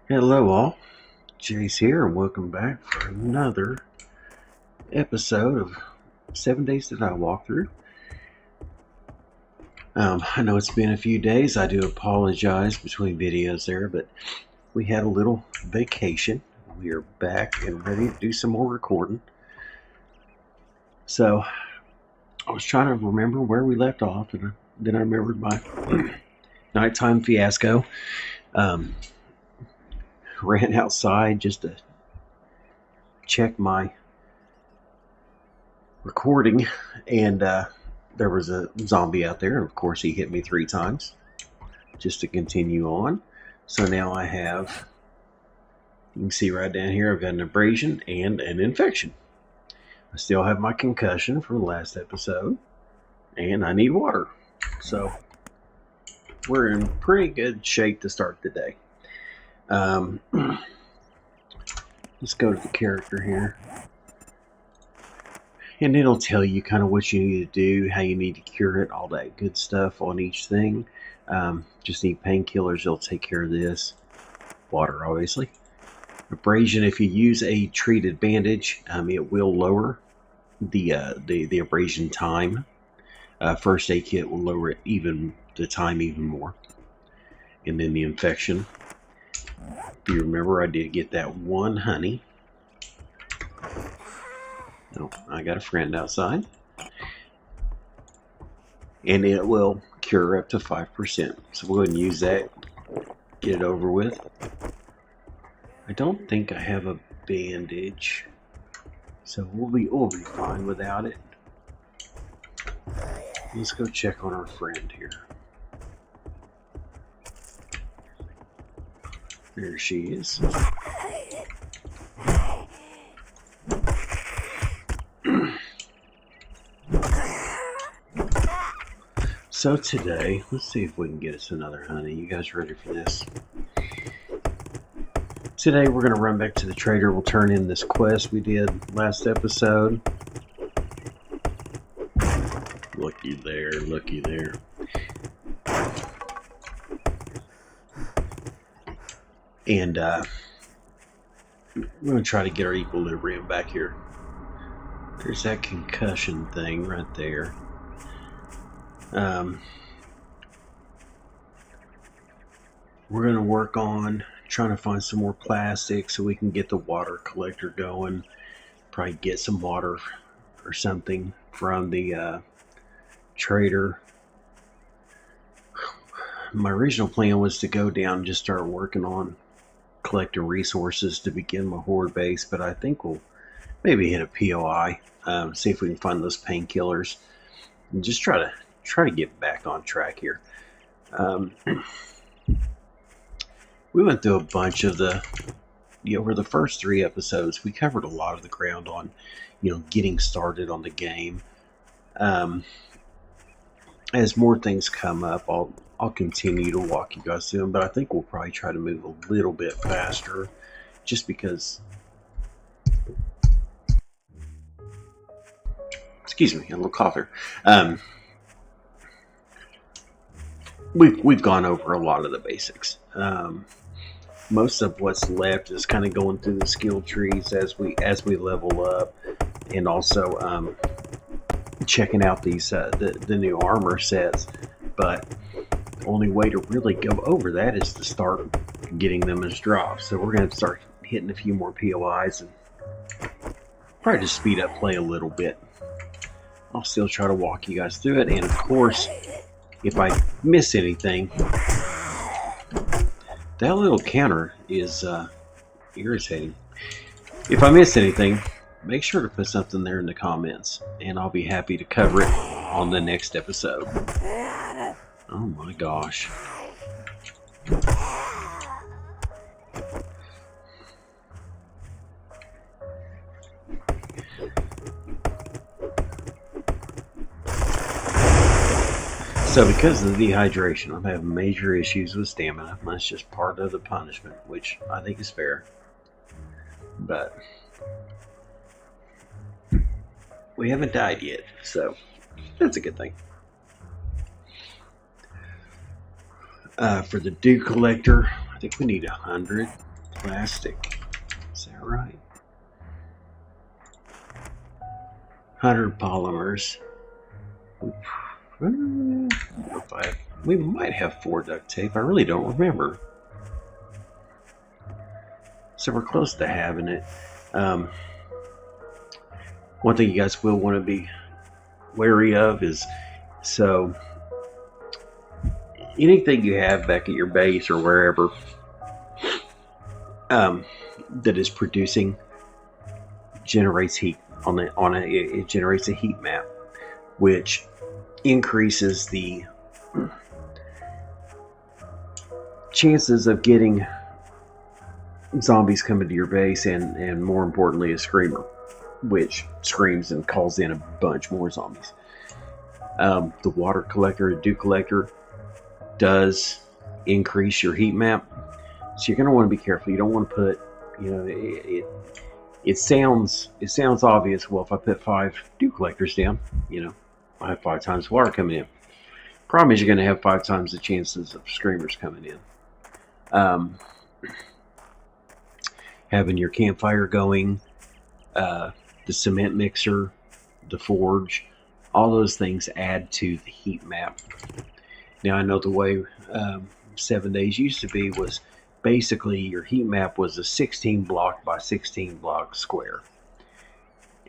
Hello all, Jace here and welcome back for another episode of 7 Days That I Walk Through. I know it's been a few days, I do apologize between videos there, but we had a little vacation. We are back and ready to do some more recording. So, I was trying to remember where we left off and then I remembered my nighttime fiasco. Ran outside just to check my recording, and there was a zombie out there, and of course he hit me 3 times just to continue on. So now I have, you can see right down here, I've got an abrasion and an infection. I still have my concussion from the last episode, and I need water. So we're in pretty good shape to start the day. Let's go to the character here. And it'll tell you kind of what you need to do, how you need to cure it, all that good stuff on each thing. Just need painkillers, it'll take care of this. Water, obviously. Abrasion, if you use a treated bandage, it will lower the abrasion time. First aid kit will lower it the time even more. And then the infection. If you remember, I did get that 1 honey. Oh, I got a friend outside. And it will cure up to 5%. So we'll go ahead and use that. Get it over with. I don't think I have a bandage. So we'll be fine without it. Let's go check on our friend here. There she is. So today, let's see if we can get us another honey. You guys ready for this? Today we're going to run back to the trader. We'll turn in this quest we did last episode. Looky there, looky there. And we're going to try to get our equilibrium back here. There's that concussion thing right there. We're going to work on trying to find some more plastic so we can get the water collector going. Probably get some water or something from the trader. My original plan was to go down and just start working on collecting resources to begin my horde base, but I think we'll maybe hit a POI, see if we can find those painkillers, and just try to get back on track here. We went through a bunch of over the first 3 episodes, we covered a lot of the ground on, getting started on the game. As more things come up, I'll continue to walk you guys through them, but I think we'll probably try to move a little bit faster, just because. Excuse me, a little cougher. We've gone over a lot of the basics. Most of what's left is kind of going through the skill trees as we level up, and also checking out these the new armor sets. But the only way to really go over that is to start getting them as drops. So we're going to start hitting a few more POIs and probably just speed up play a little bit. I'll still try to walk you guys through it, and of course, if I miss anything, that little counter is irritating. If I miss anything, make sure to put something there in the comments, and I'll be happy to cover it on the next episode. Oh my gosh. So because of the dehydration, I'm having major issues with stamina. That's just part of the punishment, which I think is fair. But we haven't died yet, so that's a good thing. For the dew collector, I think we need 100. plastic. Is that right? 100 polymers. We might have 4 duct tape. I really don't remember. So we're close to having it. One thing you guys will want to be wary of is, so anything you have back at your base or wherever that is producing generates heat it generates a heat map, which increases the chances of getting zombies coming to your base, and more importantly a screamer, which screams and calls in a bunch more zombies. The water collector, dew collector, does increase your heat map, so you're going to want to be careful. You don't want to put, it sounds obvious. Well, if I put 5 dew collectors down, I have 5 times water coming in. Problem is, you're going to have 5 times the chances of screamers coming in. Having your campfire going, the cement mixer, the forge, all those things add to the heat map. Now, I know the way 7 days used to be was basically your heat map was a 16 block by 16 block square.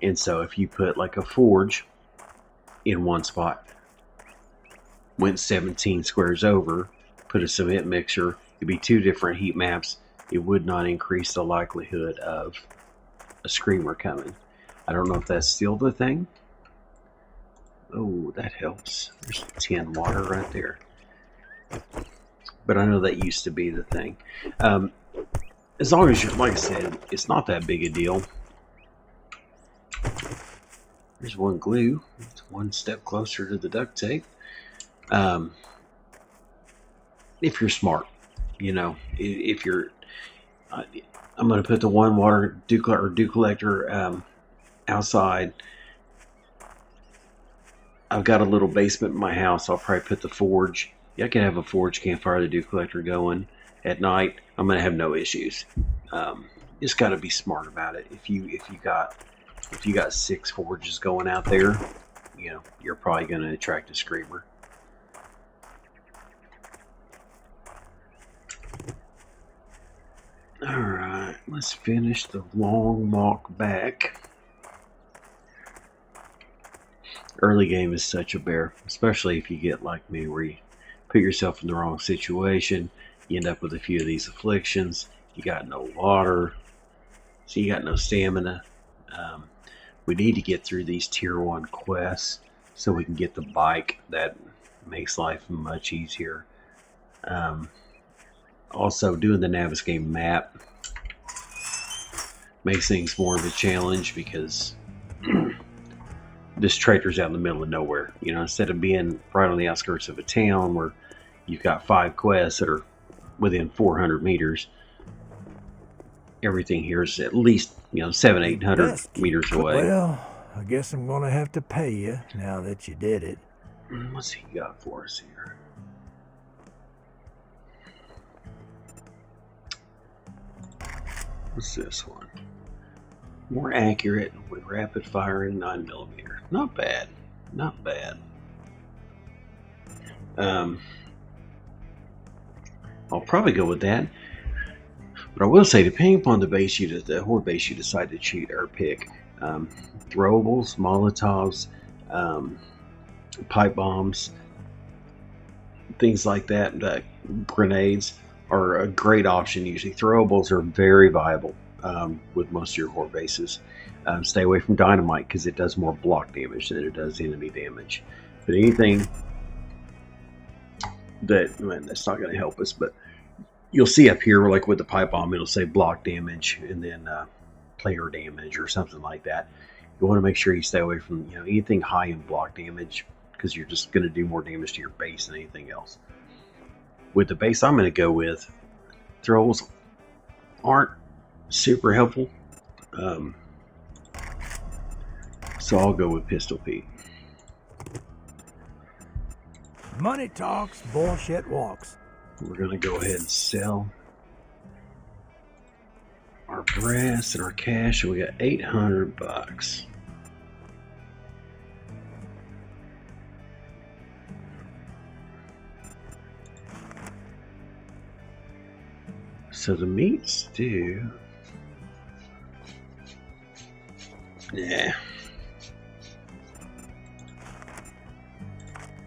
And so if you put like a forge in one spot, went 17 squares over, put a cement mixer, it'd be 2 different heat maps. It would not increase the likelihood of a screamer coming. I don't know if that's still the thing. Oh, that helps. There's 10 water right there. But I know that used to be the thing. As long as you're, like I said, it's not that big a deal. There's one glue. It's one step closer to the duct tape. If you're smart, if you're, I'm going to put the one water dew collector outside. I've got a little basement in my house. I'll probably put the forge. I can have a forge campfire, the dew collector going at night. I'm going to have no issues. Just got to be smart about it. If you got 6 forges going out there, you're probably going to attract a screamer. All right, let's finish the long walk back. Early game is such a bear, especially if you get like me, where you put yourself in the wrong situation. You end up with a few of these afflictions. You got no water, so you got no stamina. We need to get through these tier 1 quests so we can get the bike. That makes life much easier. Also, doing the Navezgane map makes things more of a challenge, because this traitor's out in the middle of nowhere. Instead of being right on the outskirts of a town where you've got 5 quests that are within 400 meters, everything here is at least 700-800 meters away. Well, I guess I'm gonna have to pay you now that you did it. What's he got for us here? What's this one? More accurate with rapid firing 9mm. Not bad. Not bad. I'll probably go with that. But I will say, depending upon the horde base you decide to cheat or pick, throwables, Molotovs, pipe bombs, things like that, grenades are a great option usually. Throwables are very viable with most of your horde bases. Stay away from dynamite, because it does more block damage than it does enemy damage. But anything that's not going to help us, but you'll see up here, like with the pipe bomb, it'll say block damage and then player damage or something like that. You want to make sure you stay away from anything high in block damage, because you're just going to do more damage to your base than anything else. With the base I'm going to go with, throwables aren't super helpful, so I'll go with Pistol Pete. Money talks, bullshit walks. We're going to go ahead and sell our brass and our cash, and we got $800. So the meat stew, yeah.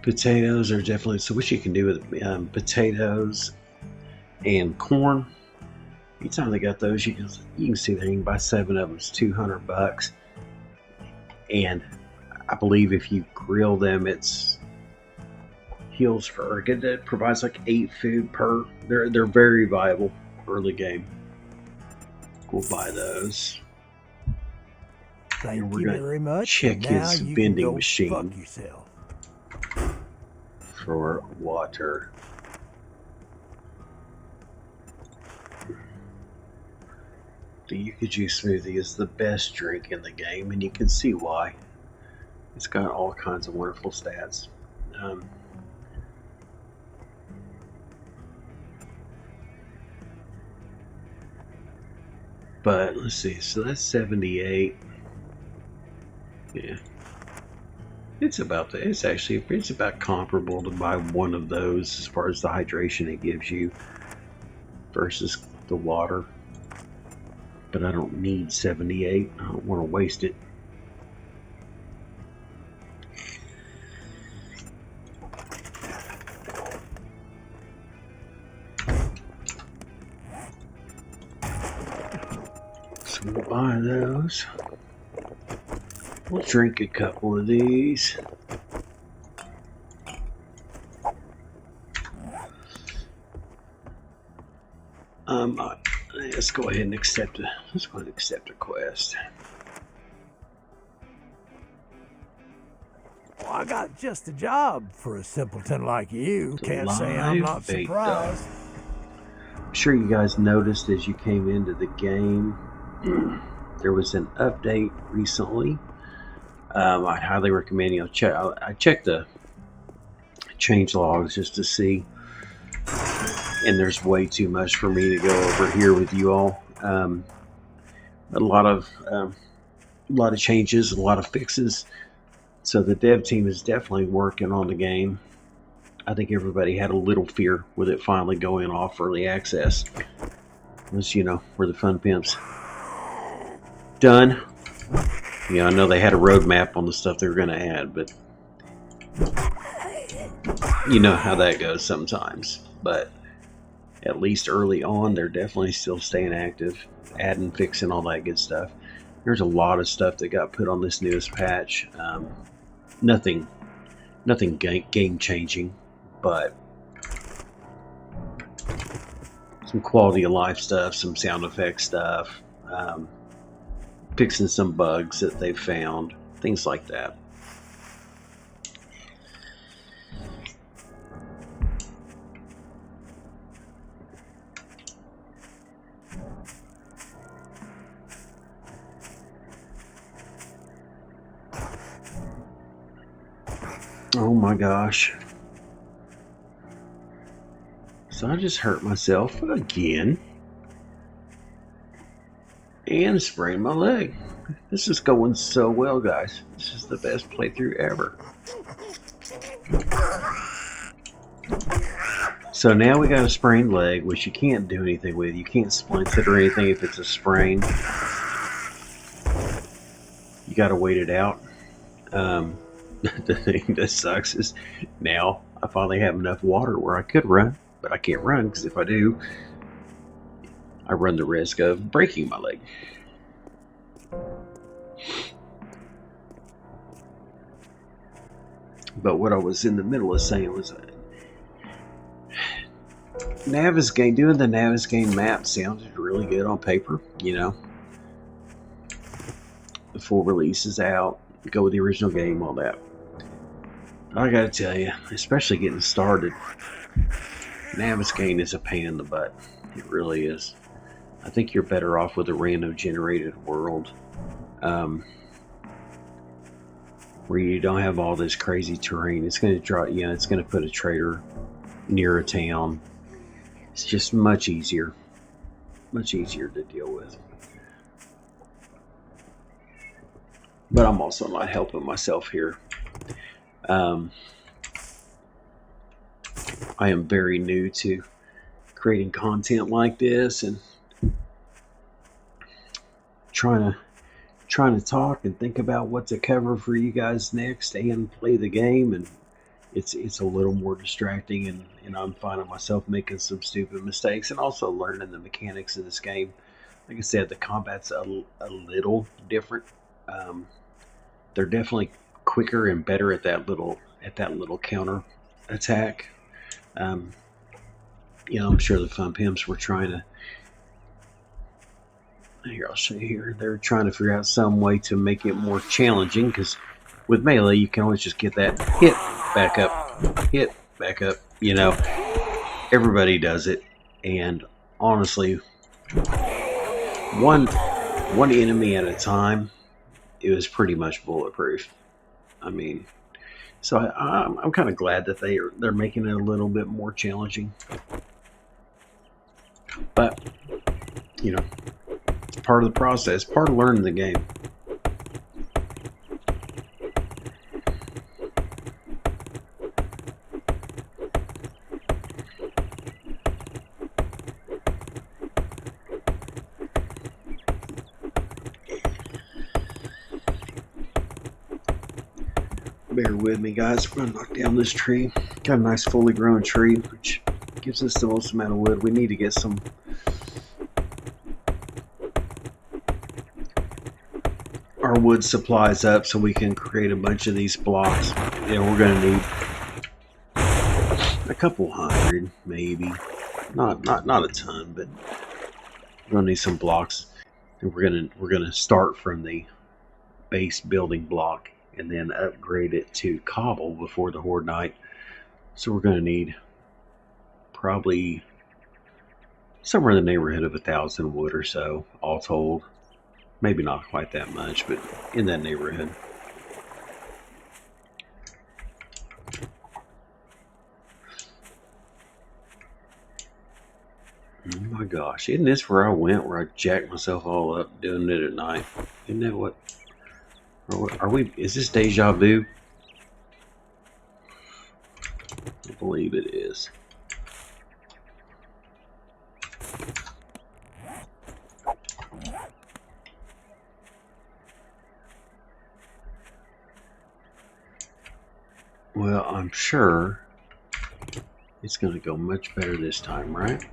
Potatoes are definitely, so what you can do with potatoes and corn, anytime they got those, you can see that you can buy 7 of them. It's $200, and I believe if you grill them, it's heals for it provides like 8 food per. They're very viable early game. We'll buy those. Thank you very much. Check now his you vending can go machine fuck yourself. for water. The Yucca Juice smoothie is the best drink in the game, and you can see why. It's got all kinds of wonderful stats. But let's see, so that's 78. Yeah. It's about comparable to buy one of those as far as the hydration it gives you versus the water. But I don't need 78. I don't want to waste it. So we'll buy those. We'll drink a couple of these. Let's go ahead and accept a quest. Well, I got just a job for a simpleton like you. Can't say I'm not surprised. I'm sure you guys noticed as you came into the game, there was an update recently. I'd highly recommend I checked the change logs just to see, and there's way too much for me to go over here with you all. A lot of changes, a lot of fixes. So the dev team is definitely working on the game. I think everybody had a little fear with it finally going off early access. As you know, we're the fun pimps. Done. I know they had a roadmap on the stuff they were going to add, but you know how that goes sometimes. But at least early on, they're definitely still staying active, adding, fixing, all that good stuff. There's a lot of stuff that got put on this newest patch. Nothing game changing, but some quality of life stuff, some sound effect stuff, fixing some bugs that they found, things like that. Oh my gosh. So I just hurt myself again. And sprained my leg. This is going so well, guys. This is the best playthrough ever. So now we got a sprained leg, which you can't do anything with. You can't splint it or anything if it's a sprain. You gotta wait it out. The thing that sucks is now I finally have enough water where I could run, but I can't run because if I do, I run the risk of breaking my leg. But what I was in the middle of saying was Navezgane, doing the Navezgane map sounded really good on paper, The full release is out, go with the original game, all that. I gotta tell you, especially getting started, Navezgane is a pain in the butt. It really is. I think you're better off with a random generated world where you don't have all this crazy terrain. It's going to draw, it's going to put a trader near a town. It's just much easier. much easier to deal with. But I'm also not helping myself here. I am very new to creating content like this and trying to talk and think about what to cover for you guys next and play the game, and it's a little more distracting, and I'm finding myself making some stupid mistakes and also learning the mechanics of this game. Like I said, the combat's a little different. They're definitely quicker and better at that little counter attack. I'm sure the Fun Pimps were trying to. Here, I'll show you here. They're trying to figure out some way to make it more challenging, because with melee, you can always just get that hit back up. Everybody does it, and honestly, one enemy at a time, it was pretty much bulletproof. I mean, so I'm kind of glad that they're making it a little bit more challenging, but part of the process, part of learning the game. Bear with me, guys. We're going to knock down this tree. Got a nice fully grown tree, which gives us the most amount of wood. We need to get some our wood supplies up so we can create a bunch of these blocks. We're going to need a couple hundred, maybe. Not a ton, but we're going to need some blocks. And we're going to start from the base building block and then upgrade it to cobble before the Horde Night. So we're going to need probably somewhere in the neighborhood of 1,000 wood or so, all told. Maybe not quite that much, but in that neighborhood. Oh my gosh, isn't this where I went, where I jacked myself all up doing it at night? Isn't that what? Are we? Is this deja vu? I believe it is. Well, I'm sure it's going to go much better this time, right?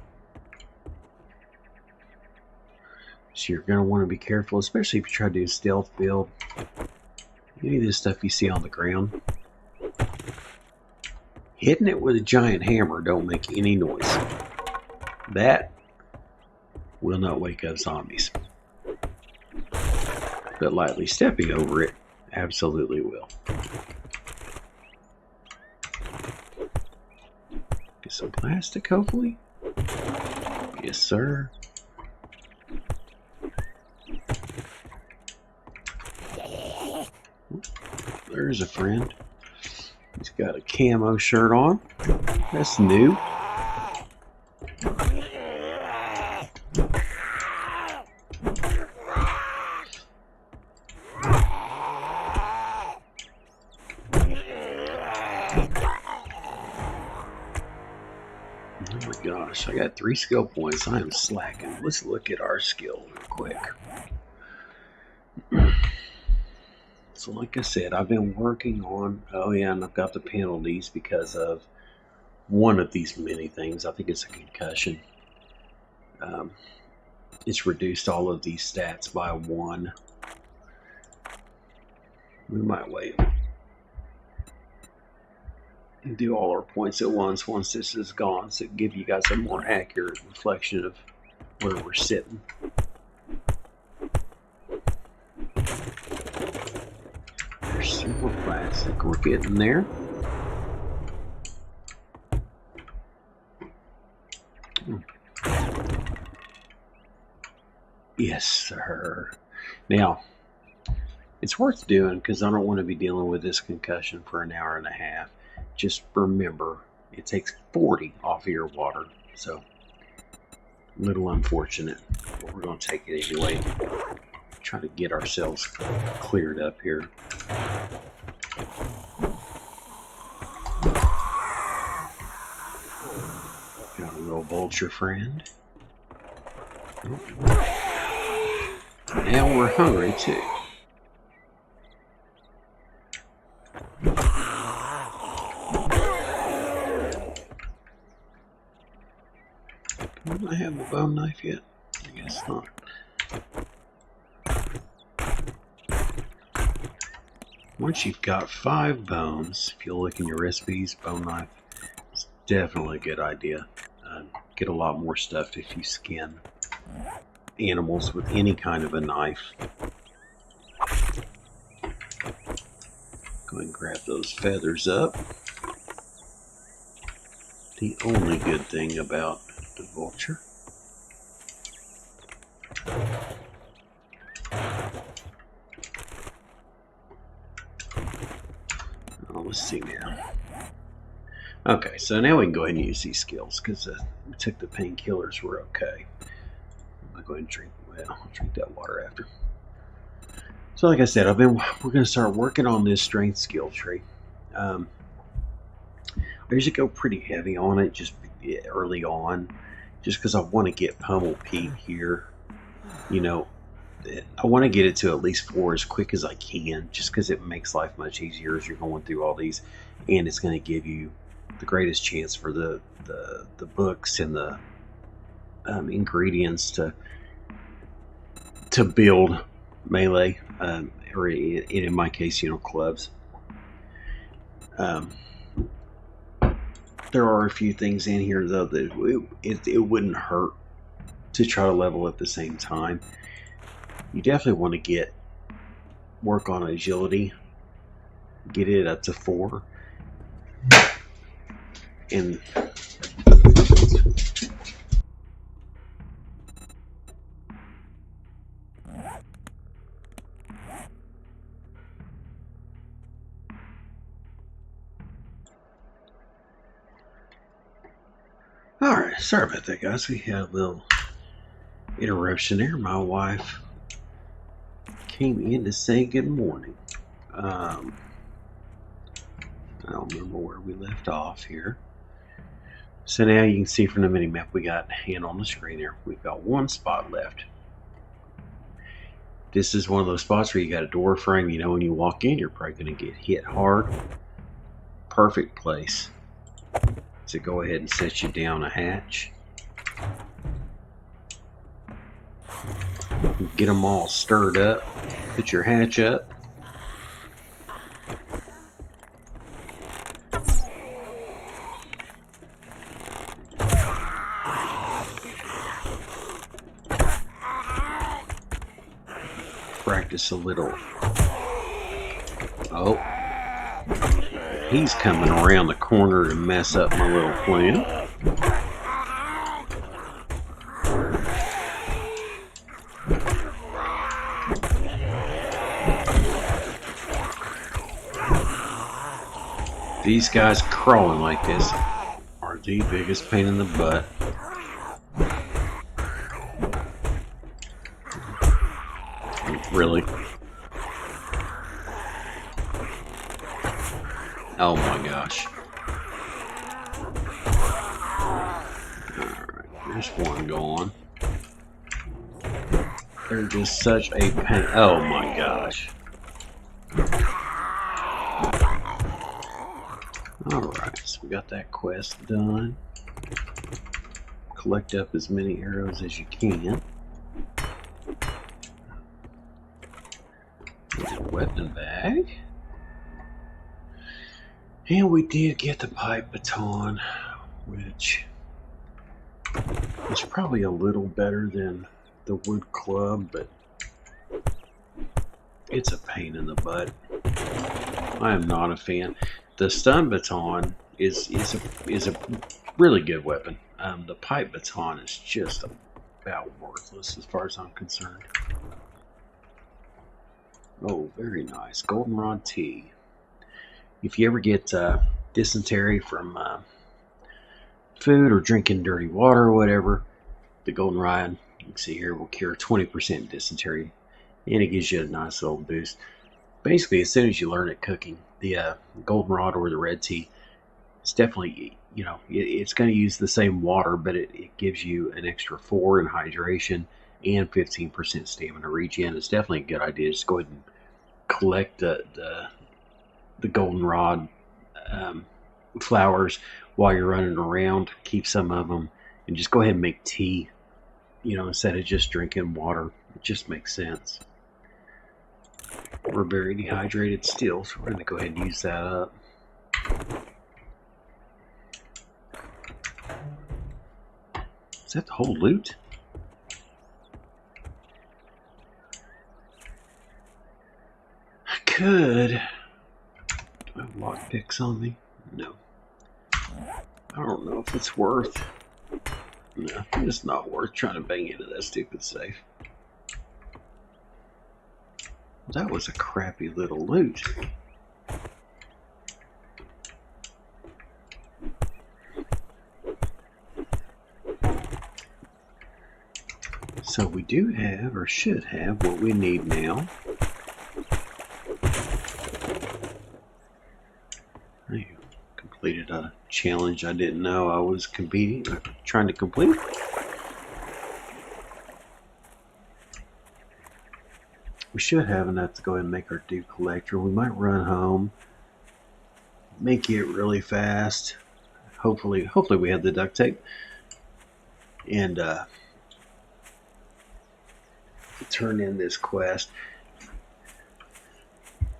So you're going to want to be careful, especially if you try to do a stealth build. Any of this stuff you see on the ground, hitting it with a giant hammer don't make any noise. That will not wake up zombies. But lightly stepping over it absolutely will. Get some plastic, hopefully. Yes, sir. There's a friend. He's got a camo shirt on. That's new. Oh my gosh, I got 3 skill points. I am slacking. Let's look at our skill real quick. So like I said, I've been working on, and I've got the penalties because of one of these many things. I think it's a concussion. It's reduced all of these stats by 1. We might wait and do all our points at once this is gone, so give you guys a more accurate reflection of where we're sitting. There's some more plastic. We're getting there. Yes, sir. Now, it's worth doing because I don't want to be dealing with this concussion for an hour and a half. Just remember, it takes 40 off of your water. So Little unfortunate, but we're going to take it anyway. Try to get ourselves cleared up here. Got a little vulture friend. Now we're hungry too. Do I have the bone knife yet? I guess not. Once you've got 5 bones, if you look in your recipes, bone knife is definitely a good idea. Get a lot more stuff if you skin animals with any kind of a knife. Go ahead and grab those feathers up. The only good thing about the vulture. Oh, let's see now. Okay, so now we can go ahead and use these skills because we took the painkillers. We're okay. I'll go ahead and drink. Well, I'll drink that water after. So, like I said, we're going to start working on this strength skill tree. I usually go pretty heavy on it just early on, just because I want to get Pummel Pete here. You know, I want to get it to at least 4 as quick as I can, just because it makes life much easier as you're going through all these, and it's going to give you the greatest chance for the books and the ingredients to build melee, or in my case, clubs. There are a few things in here though that it wouldn't hurt to try to level at the same time. You definitely want to work on agility, get it up to 4, and alright, sorry about that, guys. We had a little interruption there. My wife came in to say good morning. I don't remember where we left off here. So now you can see from the mini map we got hand on the screen there. We've got 1 spot left. This is one of those spots where you got a door frame. When you walk in, you're probably going to get hit hard. Perfect place to go ahead and set you down a hatch. Get them all stirred up. Put your hatch up. Practice a little. Oh, he's coming around the corner to mess up my little plan. These guys crawling like this are the biggest pain in the butt. Really? Oh my gosh. Alright, there's one going. They're just such a pain. Oh my gosh. Alright, so we got that quest done. Collect up as many arrows as you can. Weapon bag. And we did get the pipe baton, which is probably a little better than the wood club, but it's a pain in the butt. I am not a fan. The stun baton is a really good weapon. The pipe baton is just about worthless as far as I'm concerned. Oh, very nice. Goldenrod tea. If you ever get dysentery from food or drinking dirty water or whatever, The goldenrod, you can see here, will cure 20% dysentery, and it gives you a nice little boost. Basically, as soon as you learn it cooking, the goldenrod or the red tea, it's definitely, it's going to use the same water, but it gives you an extra 4 in hydration and 15% stamina regen. It's definitely a good idea. Just go ahead and collect the goldenrod flowers while you're running around. Keep some of them and just go ahead and make tea, instead of just drinking water. It just makes sense. We're very dehydrated still, so we're going to go ahead and use that up. Is that the whole loot? I could. Do I have lockpicks on me? No. I don't know if it's worth. No, it's not worth trying to bang into that stupid safe. That was a crappy little loot. So we do have, or should have, what we need now. I completed a challenge I didn't know I was trying to complete. We should have enough to go ahead and make our dew collector. We might run home, make it really fast. Hopefully we have the duct tape, and turn in this quest.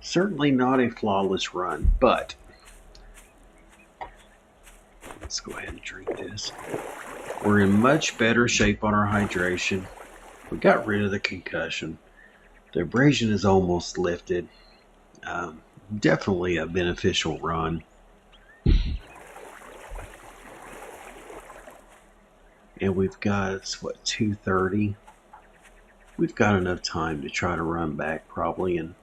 Certainly not a flawless run, but let's go ahead and drink this. We're in much better shape on our hydration. We got rid of the concussion. The abrasion is almost lifted. Definitely a beneficial run. And we've got, it's what, 2:30? We've got enough time to try to run back probably and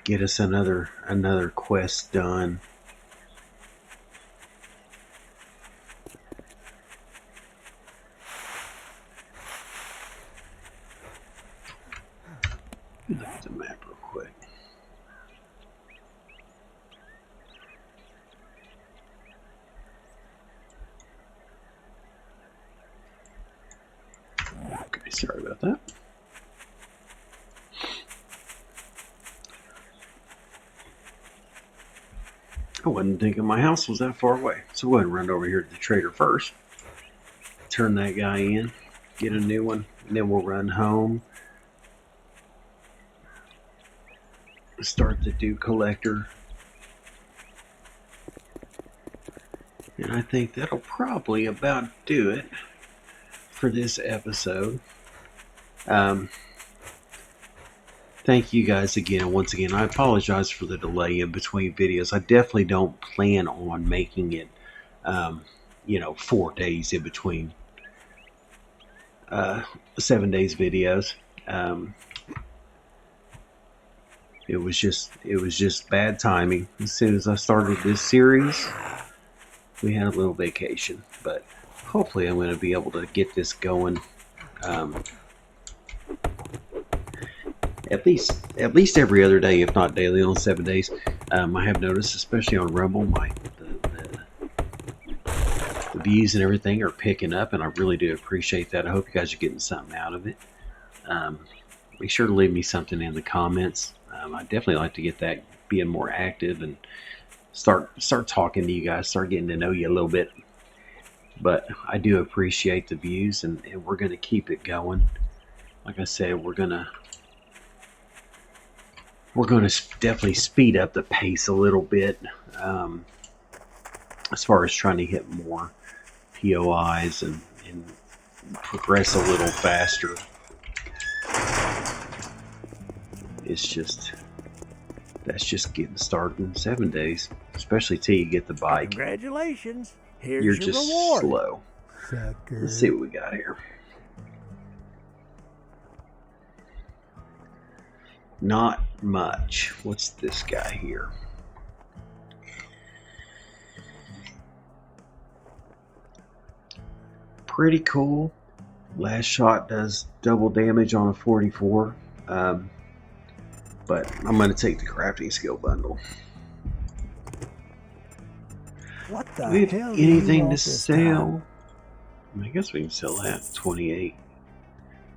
get us another quest done. Look at the map real quick. Okay, sorry about that. I wasn't thinking my house was that far away. So we'll go ahead and run over here to the trader first. Turn that guy in. Get a new one. And then we'll run home. Start the dew collector. And I think that'll probably about do it for this episode. Thank you guys again. Once again, I apologize for the delay in between videos. I definitely don't plan on making it, 4 days in between 7 days videos. It was just bad timing. As soon as I started this series, we had a little vacation, but hopefully I'm going to be able to get this going. At least every other day, if not daily, on 7 days. I have noticed, especially on Rumble, the views and everything are picking up, and I really do appreciate that. I hope you guys are getting something out of it. Make sure to leave me something in the comments. I definitely like to get that being more active and start talking to you guys, start getting to know you a little bit. But I do appreciate the views, and we're going to keep it going. Like I said, we're going to definitely speed up the pace a little bit, as far as trying to hit more POIs and progress a little faster. That's just getting started in 7 days, especially till you get the bike. Congratulations. Here's You're your just reward. slow. Sucker. Let's see what we got here. Not much. What's this guy here? pretty cool. Last shot does double damage on a 44. But I'm going to take the crafting skill bundle. What the We have hell do you anything want to this sell? time? I guess we can sell that 28.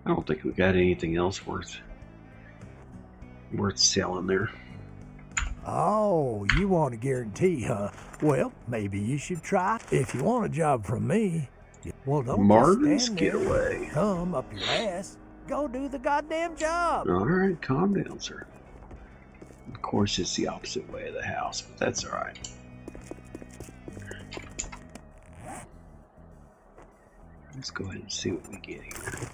I don't think we got anything else worth selling there. Oh, you want a guarantee, huh? Well, maybe you should try. If you want a job from me, well, don't Martin's just stand there. Getaway. Come up your ass. Go do the goddamn job. All right, calm down, sir. Of course, it's the opposite way of the house, but that's all right. Let's go ahead and see what we get here.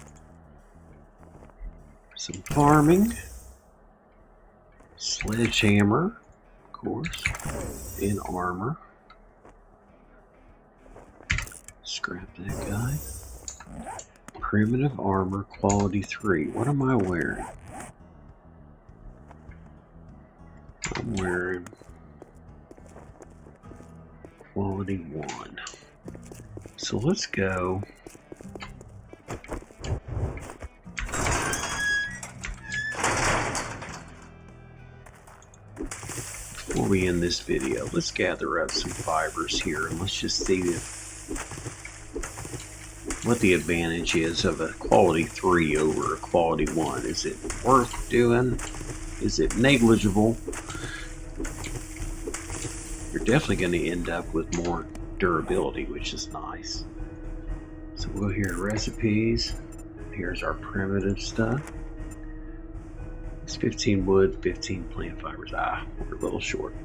Some farming. Sledgehammer, of course, and armor. Scrap that guy. Primitive armor, quality 3. What am I wearing? I'm wearing quality 1. So let's go. Before we end this video, let's gather up some fibers here and let's just see what the advantage is of a quality 3 over a quality 1. Is it worth doing? Is it negligible? You're definitely going to end up with more durability, which is nice. So we'll go here to recipes. Here's our primitive stuff. It's 15 wood, 15 plant fibers. We're a little short.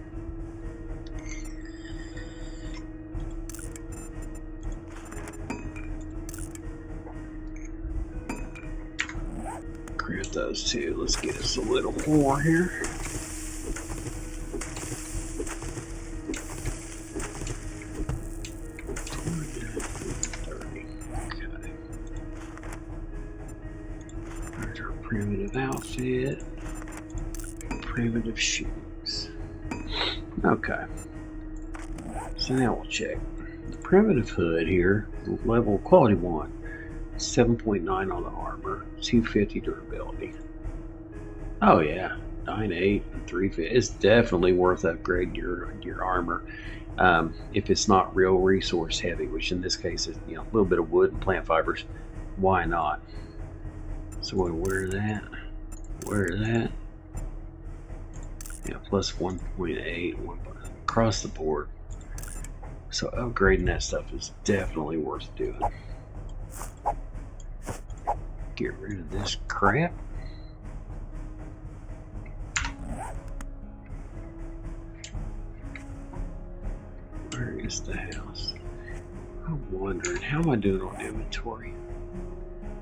Grab those two. Let's get us a little more here. Primitive outfit, primitive shoes. Okay, so now we'll check the primitive hood here. Level quality 1, 7.9 on the armor, 250 durability. Oh yeah, 9.8 and 350. It's definitely worth upgrading your armor. If it's not real resource heavy, which in this case is a little bit of wood and plant fibers, why not? So we'll wear that, yeah, plus 1.8 across the board. So upgrading that stuff is definitely worth doing. Get rid of this crap. Where is the house? I'm wondering, how am I doing on inventory?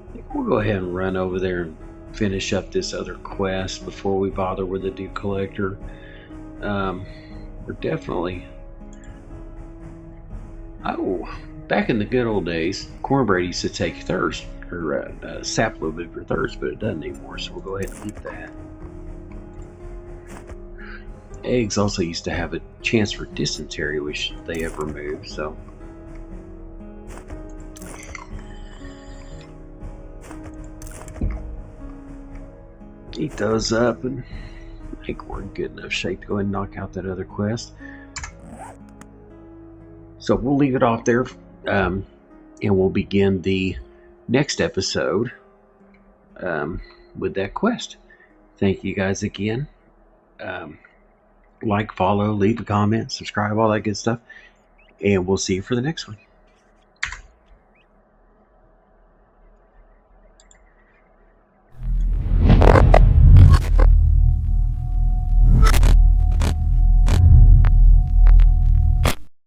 I think we'll go ahead and run over there and finish up this other quest before we bother with the Dew Collector. We're definitely... Oh, back in the good old days, Cornbread used to take thirst, or sap a little bit for thirst, but it doesn't anymore, so we'll go ahead and leave that. Eggs also used to have a chance for dysentery, which they have removed, so... Eat those up, and I think we're in good enough shape to go ahead and knock out that other quest. So we'll leave it off there, and we'll begin the next episode with that quest. Thank you guys again. Like, follow, leave a comment, subscribe, all that good stuff, and we'll see you for the next one.